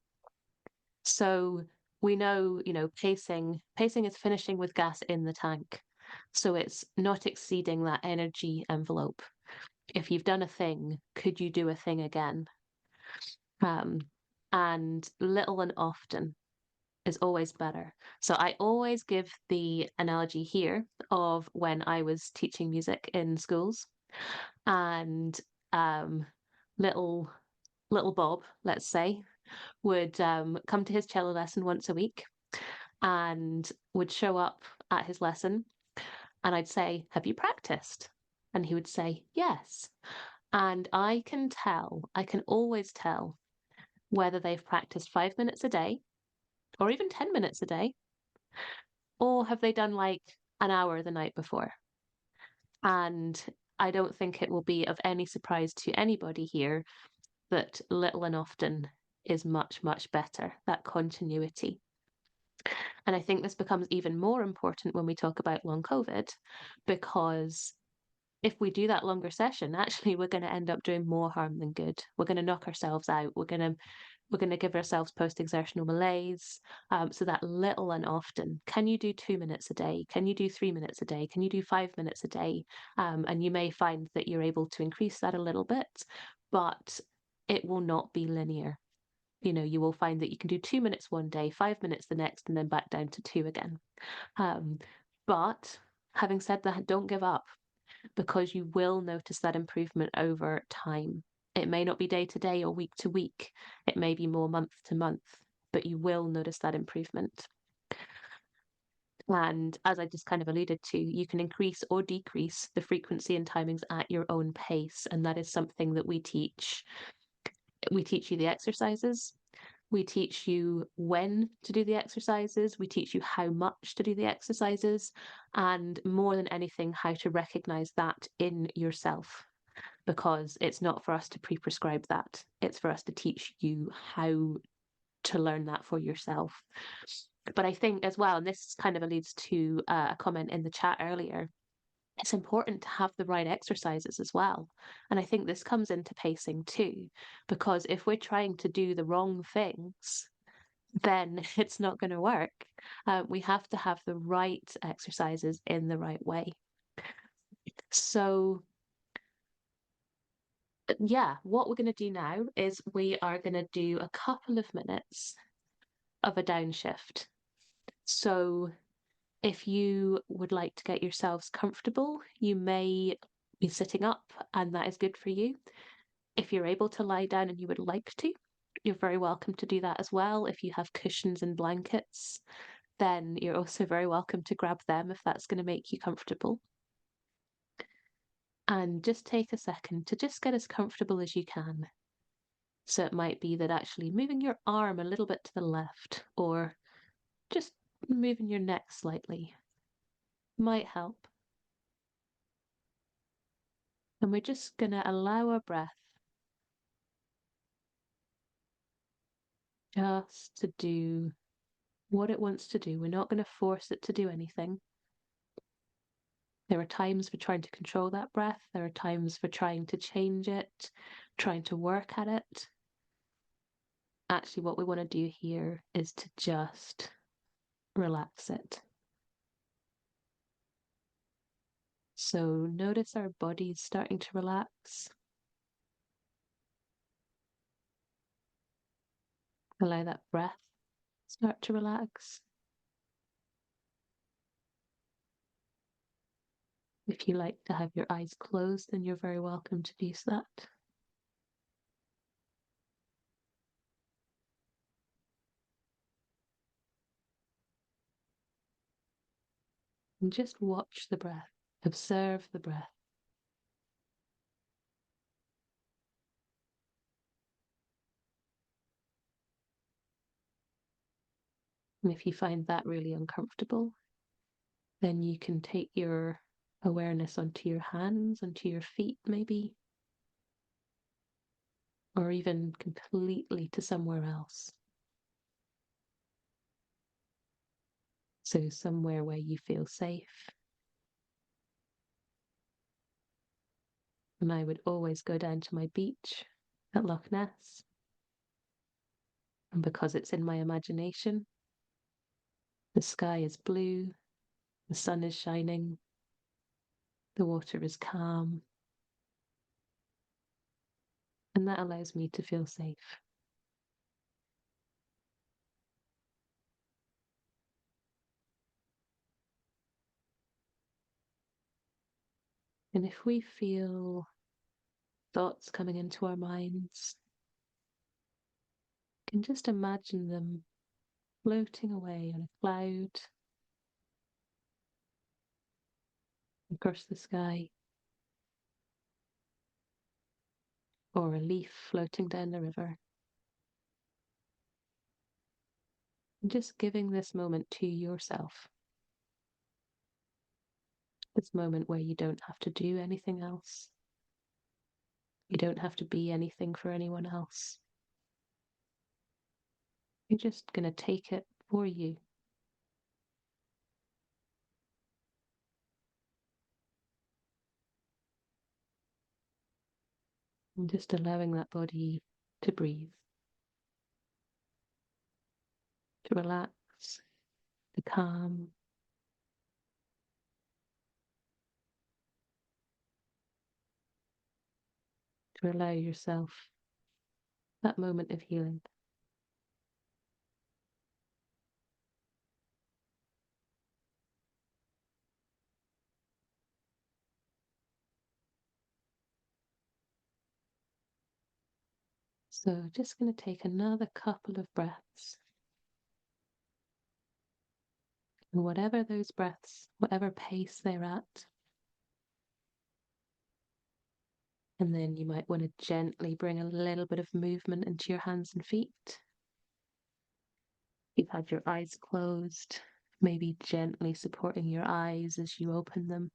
So we know, pacing is finishing with gas in the tank. So it's not exceeding that energy envelope. If you've done a thing, could you do a thing again? Um, and little and often is always better. So I always give the analogy here of when I was teaching music in schools and little little Bob, let's say, would come to his cello lesson once a week and would show up at his lesson and I'd say, "Have you practiced?" And he would say, "Yes." And I can always tell whether they've practiced 5 minutes a day or even 10 minutes a day, or have they done like an hour the night before? And I don't think it will be of any surprise to anybody here that little and often is much, much better, that continuity. And I think this becomes even more important when we talk about long COVID, because if we do that longer session, actually we're going to end up doing more harm than good. We're going to knock ourselves out. We're going to give ourselves post-exertional malaise. So that little and often, can you do 2 minutes a day? Can you do 3 minutes a day? Can you do 5 minutes a day? And you may find that you're able to increase that a little bit, but it will not be linear. You will find that you can do 2 minutes one day, 5 minutes the next, and then back down to two again. But having said that, don't give up because you will notice that improvement over time. It may not be day to day or week to week, it may be more month to month, but you will notice that improvement. And as I just kind of alluded to, you can increase or decrease the frequency and timings at your own pace. And that is something that we teach. We teach you the exercises. We teach you when to do the exercises. We teach you how much to do the exercises. And more than anything, how to recognize that in yourself. Because it's not for us to pre prescribe that, it's for us to teach you how to learn that for yourself. But I think as well, and this kind of alludes to a comment in the chat earlier, it's important to have the right exercises as well. And I think this comes into pacing too, because if we're trying to do the wrong things, then it's not going to work. We have to have the right exercises in the right way. So, yeah, what we're going to do now is we are going to do a couple of minutes of a downshift. So, if you would like to get yourselves comfortable, you may be sitting up, and that is good for you. If you're able to lie down and you would like to, you're very welcome to do that as well. If you have cushions and blankets, then you're also very welcome to grab them if that's going to make you comfortable. And just take a second to just get as comfortable as you can. So it might be that actually moving your arm a little bit to the left or just moving your neck slightly might help. And we're just going to allow our breath just to do what it wants to do. We're not going to force it to do anything. There are times for trying to control that breath. There are times for trying to change it, trying to work at it. Actually, what we want to do here is to just relax it. So notice our bodies starting to relax. Allow that breath start to relax. If you like to have your eyes closed, then you're very welcome to do that. And just watch the breath, observe the breath. And if you find that really uncomfortable, then you can take your awareness onto your hands, onto your feet, maybe, or even completely to somewhere else. So, somewhere where you feel safe. And I would always go down to my beach at Loch Ness. And because it's in my imagination, the sky is blue, the sun is shining, the water is calm, and that allows me to feel safe. And if we feel thoughts coming into our minds, you can just imagine them floating away on a cloud across the sky, or a leaf floating down the river. And just giving this moment to yourself. This moment where you don't have to do anything else. You don't have to be anything for anyone else. You're just going to take it for you. And just allowing that body to breathe, to relax, to calm. To allow yourself that moment of healing. So just going to take another couple of breaths. And whatever those breaths, whatever pace they're at. And then you might want to gently bring a little bit of movement into your hands and feet. You've had your eyes closed, maybe gently supporting your eyes as you open them.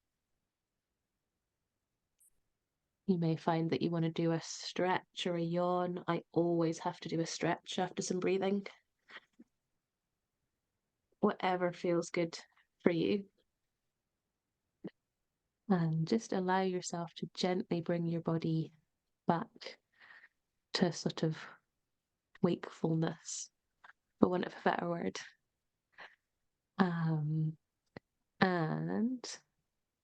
You may find that you want to do a stretch or a yawn. I always have to do a stretch after some breathing. Whatever feels good for you. And just allow yourself to gently bring your body back to a sort of wakefulness, for want of a better word. And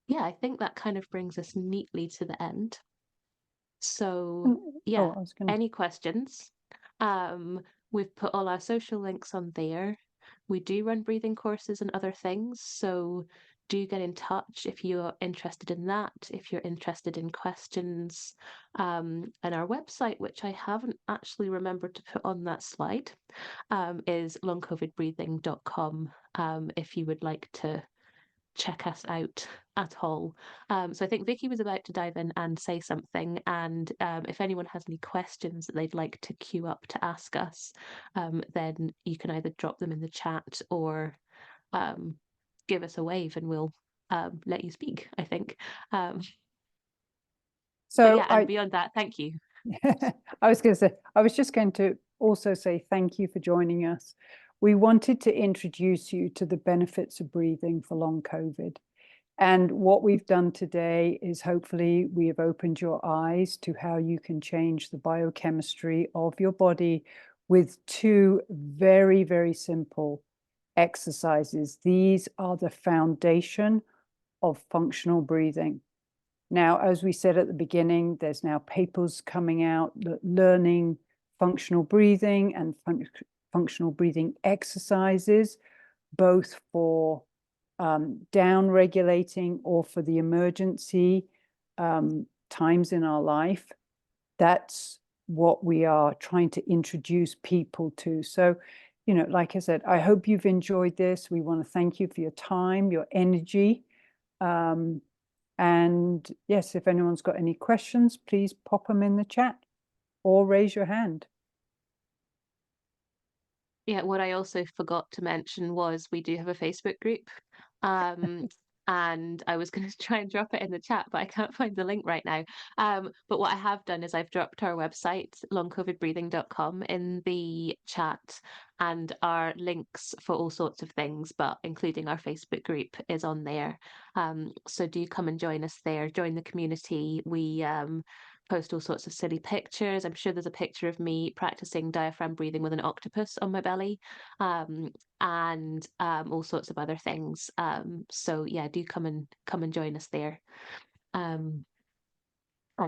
yeah, I think that kind of brings us neatly to the end. So yeah, I was going to. any questions? We've put all our social links on there. We do run breathing courses and other things, so do get in touch if you're interested in that, if you're interested in questions. And our website, which I haven't actually remembered to put on that slide, is longcovidbreathing.com, if you would like to check us out at all. So I think Vicky was about to dive in and say something, and if anyone has any questions that they'd like to queue up to ask us, then you can either drop them in the chat or give us a wave and we'll let you speak, I think. But yeah, and beyond that, thank you. I was going to say, I was just going to also say thank you for joining us. We wanted to introduce you to the benefits of breathing for long COVID. And what we've done today is hopefully we have opened your eyes to how you can change the biochemistry of your body with two very, very simple exercises. These are the foundation of functional breathing. Now, as we said at the beginning, there's now papers coming out learning functional breathing and functional breathing exercises, both for down regulating or for the emergency times in our life. That's what we are trying to introduce people to. So, you know, like I said, I hope you've enjoyed this. We want to thank you for your time, your energy. And yes, if anyone's got any questions, please pop them in the chat or raise your hand. Yeah, what I also forgot to mention was we do have a Facebook group. And I was going to try and drop it in the chat, but I can't find the link right now. But what I have done is I've dropped our website, longcovidbreathing.com, in the chat, and our links for all sorts of things, but including our Facebook group is on there. So do come and join us there, join the community. We post all sorts of silly pictures. I'm sure there's a picture of me practicing diaphragm breathing with an octopus on my belly, and all sorts of other things. So yeah, do come and join us there. And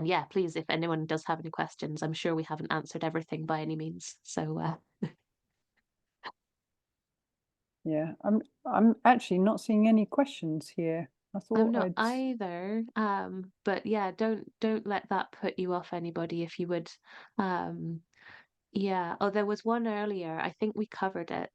yeah, please, if anyone does have any questions, I'm sure we haven't answered everything by any means. So yeah, I'm actually not seeing any questions here. I thought I'm not either. But yeah, don't let that put you off, anybody, if you would. Yeah. Oh, there was one earlier. I think we covered it.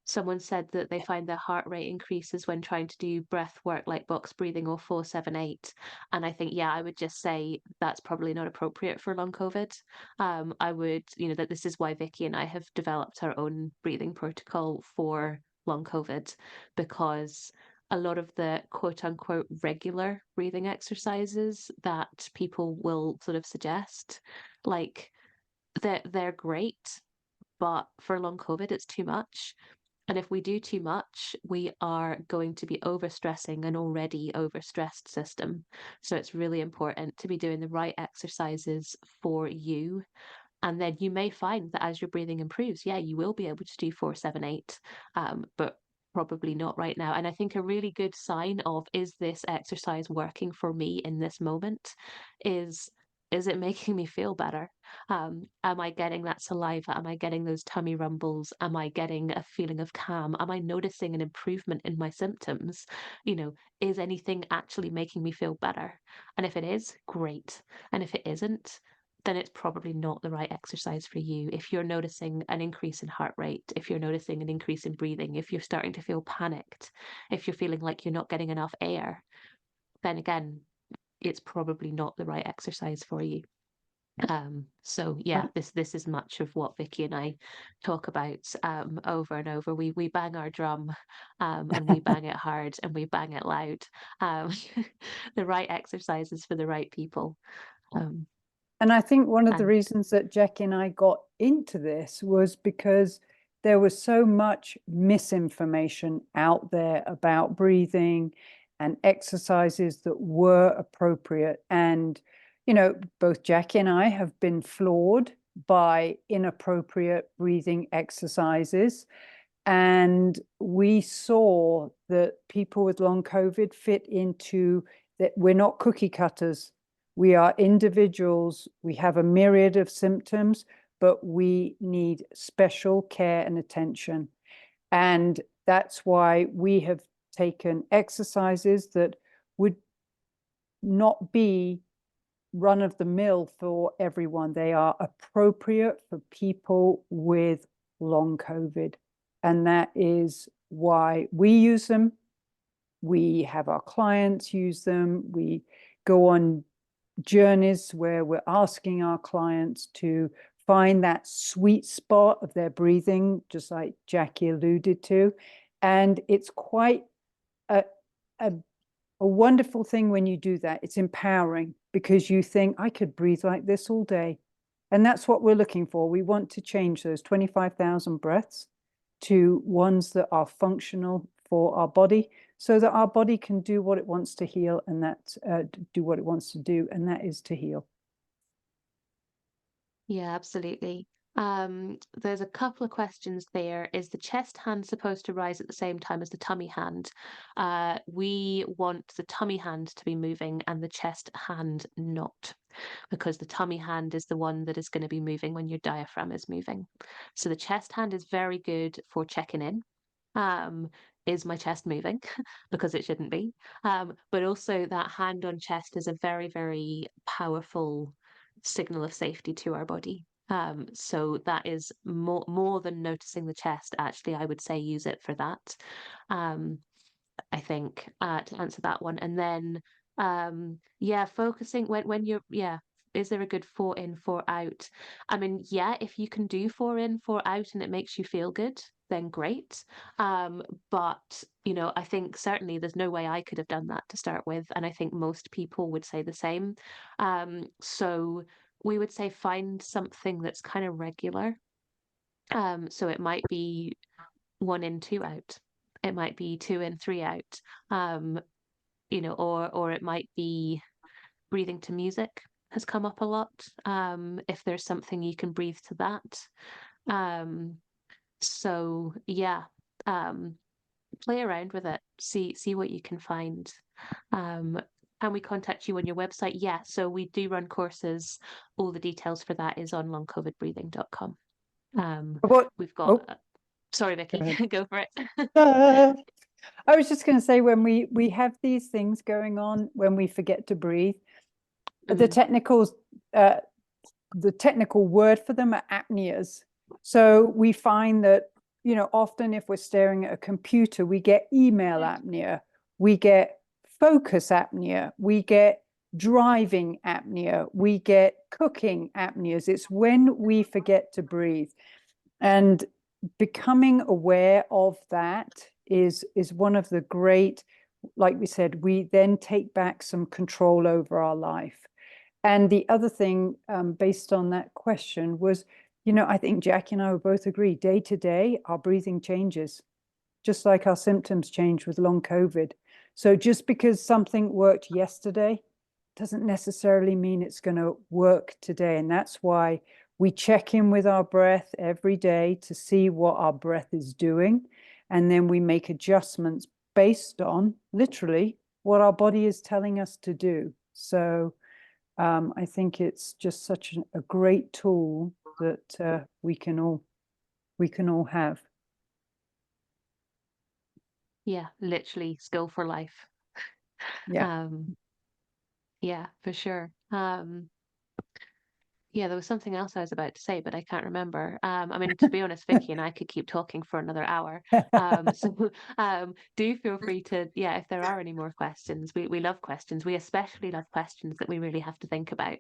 Someone said that they find their heart rate increases when trying to do breath work like box breathing or 4-7-8. And I think, yeah, I would just say that's probably not appropriate for long COVID. I would, that this is why Vicky and I have developed our own breathing protocol for long COVID, because a lot of the quote unquote regular breathing exercises that people will sort of suggest, like they're great, but for long COVID, it's too much. And if we do too much, we are going to be overstressing an already overstressed system. So it's really important to be doing the right exercises for you. And then you may find that as your breathing improves, yeah, you will be able to do 4-7-8, but probably not right now. And I think a really good sign of, is this exercise working for me in this moment, is it making me feel better? Am I getting that saliva? Am I getting those tummy rumbles? Am I getting a feeling of calm? Am I noticing an improvement in my symptoms? Is anything actually making me feel better? And if it is, great. And if it isn't, then it's probably not the right exercise for you. If you're noticing an increase in heart rate, if you're noticing an increase in breathing, if you're starting to feel panicked, if you're feeling like you're not getting enough air, then again, it's probably not the right exercise for you. So yeah, this is much of what Vicky and I talk about over and over. We bang our drum, and we bang it hard and we bang it loud. Um, the right exercises for the right people. And I think one of the And reasons that Jackie and I got into this was because there was so much misinformation out there about breathing and exercises that were appropriate. And, you know, both Jackie and I have been floored by inappropriate breathing exercises. And we saw that people with long COVID fit into that. We're not cookie cutters. We are individuals. We have a myriad of symptoms, but we need special care and attention. And that's why we have taken exercises that would not be run of the mill for everyone. They are appropriate for people with long COVID. And that is why we use them. We have our clients use them. We go on journeys where we're asking our clients to find that sweet spot of their breathing, just like Jackie alluded to. And it's quite a, a, a wonderful thing when you do that. It's empowering because you think, I could breathe like this all day. And that's what we're looking for. We want to change those 25,000 breaths to ones that are functional for our body, so that our body can do what it wants to heal, and that do what it wants to do, and that is to heal. yeah, absolutely. There's a couple of questions there. Is the chest hand supposed to rise at the same time as the tummy hand? We want the tummy hand to be moving and the chest hand not, because the tummy hand is the one that is going to be moving when your diaphragm is moving. So the chest hand is very good for checking in. Is my chest moving? Because it shouldn't be. But also that hand on chest is a very, very powerful signal of safety to our body. So that is more than noticing the chest. Actually, I would say use it for that. Um, I think to answer that one, and then yeah, focusing when you're yeah. Is there a good 4 in, 4 out? I mean, yeah, if you can do 4 in, 4 out and it makes you feel good, then great. But you know, I think certainly there's no way I could have done that to start with, and I think most people would say the same. So we would say find something that's kind of regular. So it might be 1 in, 2 out. It might be 2 in, 3 out. Um, you know, or it might be breathing to music has come up a lot. If there's something you can breathe to that. Um, so yeah, um, play around with it. See what you can find. Um, can we contact you on your website? Yeah, so we do run courses. All the details for that is on longcovidbreathing.com. What? We've Oh, got sorry, go Vicky, ahead. go for it. I was just going to say, when we have these things going on, when we forget to breathe, the Mm, technicals, the technical word for them are apneas. So we find that, you know, often if we're staring at a computer, we get email apnea, we get focus apnea, we get driving apnea, we get cooking apneas. It's when we forget to breathe. And becoming aware of that is one of the great, like we said, we then take back some control over our life. And the other thing, based on that question, was, you know, I think Jackie and I would both agree, day to day, our breathing changes, just like our symptoms change with long COVID. So just because something worked yesterday doesn't necessarily mean it's going to work today. And that's why we check in with our breath every day to see what our breath is doing. And then we make adjustments based on literally what our body is telling us to do. So I think it's just such a great tool that we can all have. yeah, literally skill for life. Yeah. Um, yeah, for sure. Yeah, there was something else I was about to say, but I can't remember. I mean, to be honest, Vicky and I could keep talking for another hour. So do feel free to, yeah, if there are any more questions, we love questions. We especially love questions that we really have to think about,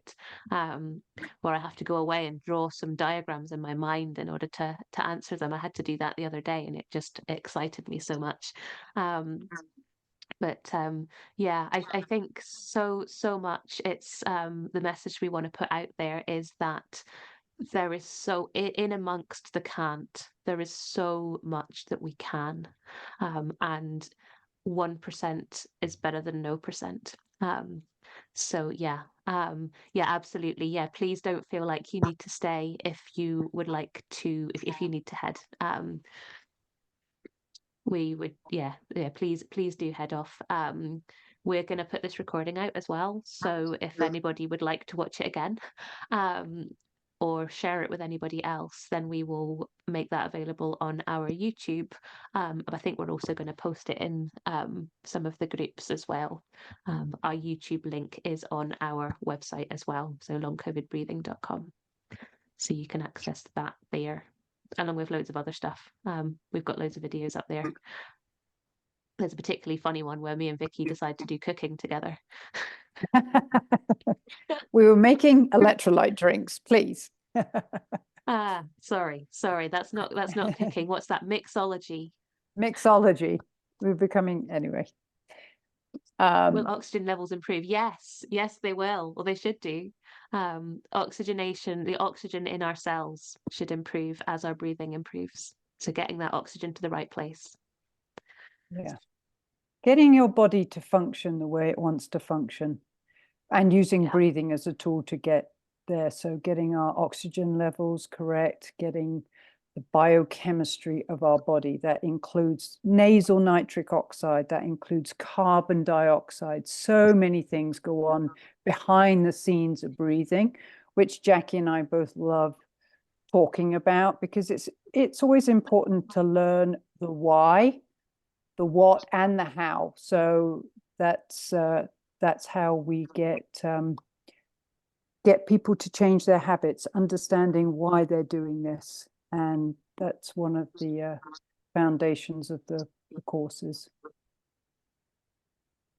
um, where I have to go away and draw some diagrams in my mind in order to answer them. I had to do that the other day, and it just excited me so much. Um, but yeah, I think so much it's the message we want to put out there is that there is so in amongst the can't, there is so much that we can, and 1% is better than no percent. So yeah, yeah, absolutely, yeah, please don't feel like you need to stay if you would like to, if you need to head. We would, yeah, please do head off. We're going to put this recording out as well, so if anybody would like to watch it again, um, or share it with anybody else, then we will make that available on our YouTube. I think we're also going to post it in some of the groups as well. Our YouTube link is on our website as well, so longcovidbreathing.com, so you can access that there, along with loads of other stuff. We've got loads of videos up there. There's a particularly funny one where me and Vicky decide to do cooking together. We were making electrolyte drinks, please. Sorry, that's not cooking. What's that? Mixology. Mixology. We're becoming, anyway. Will oxygen levels improve? Yes, yes, they will. Or they should do. Oxygenation, the oxygen in our cells should improve as our breathing improves. So getting that oxygen to the right place. Yeah. Getting your body to function the way it wants to function, and using breathing as a tool to get there. So getting our oxygen levels correct, getting the biochemistry of our body, that includes nasal nitric oxide, that includes carbon dioxide. So many things go on behind the scenes of breathing, which Jackie and I both love talking about, because it's always important to learn the why, the what, and the how. So that's how we get people to change their habits, understanding why they're doing this. And that's one of the foundations of the courses.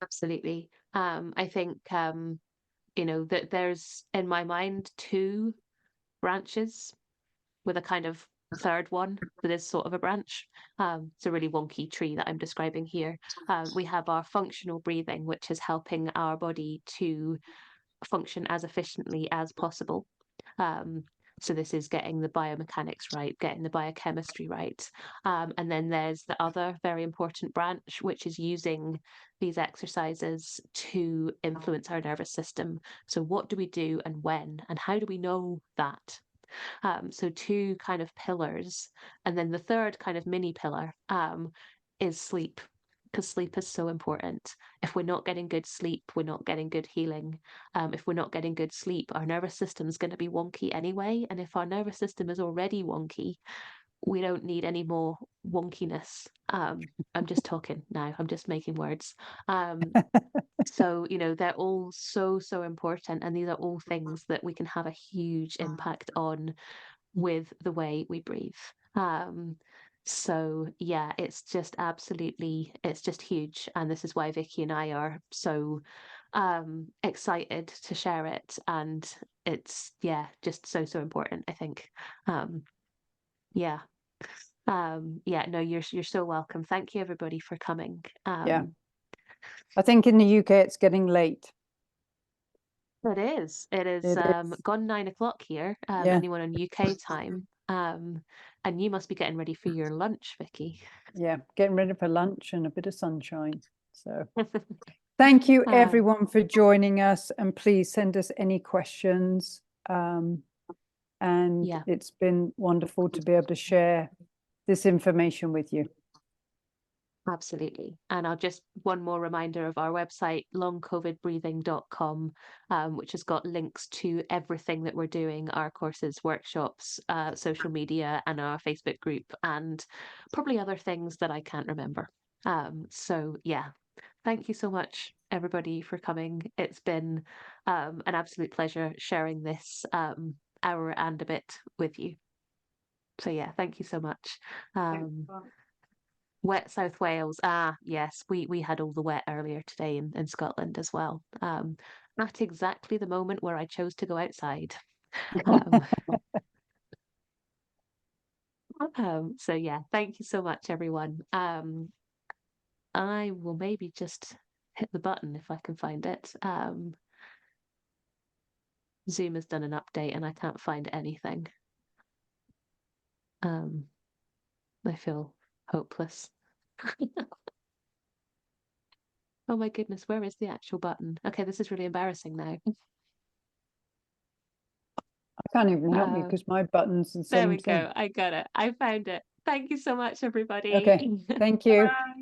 Absolutely. I think that there's in my mind two branches with a kind of third one that is sort of a branch. It's a really wonky tree that I'm describing here. We have our functional breathing, which is helping our body to function as efficiently as possible. Um, so this is getting the biomechanics right, getting the biochemistry right. And then there's the other very important branch, which is using these exercises to influence our nervous system. So what do we do and when, and how do we know that? So two kind of pillars. And then the third kind of mini pillar is sleep, because sleep is so important. If we're not getting good sleep, we're not getting good healing. If we're not getting good sleep, our nervous system is going to be wonky anyway. And if our nervous system is already wonky, we don't need any more wonkiness. I'm just talking now, I'm just making words. So, they're all so important. And these are all things that we can have a huge impact on with the way we breathe. So yeah, it's just huge. And this is why Vicky and I are so excited to share it. And it's, yeah, just so important, I think. Yeah. Yeah, no, you're so welcome. Thank you everybody for coming. Yeah. I think in the UK it's getting late. It is. It is gone 9 o'clock here. Anyone on UK time. And you must be getting ready for your lunch, Vicky. Yeah, getting ready for lunch and a bit of sunshine. So thank you everyone for joining us, and please send us any questions. And it's been wonderful to be able to share this information with you. Absolutely. And I'll just one more reminder of our website, longcovidbreathing.com, which has got links to everything that we're doing, our courses, workshops, social media, and our Facebook group, and probably other things that I can't remember. So yeah, thank you so much, everybody, for coming. It's been an absolute pleasure sharing this hour and a bit with you. So yeah, thank you so much. Thanks. Um, Wet South Wales. Ah, yes, we had all the wet earlier today in Scotland as well. At exactly the moment where I chose to go outside. Um, so yeah, thank you so much, everyone. I will maybe just hit the button if I can find it. Zoom has done an update and I can't find anything. Um, I feel hopeless. Oh my goodness, where is the actual button? Okay, this is really embarrassing now. I can't even help you Uh, because my button's the there same we thing. go. I got it. I found it. Thank you so much, everybody. Okay, thank you.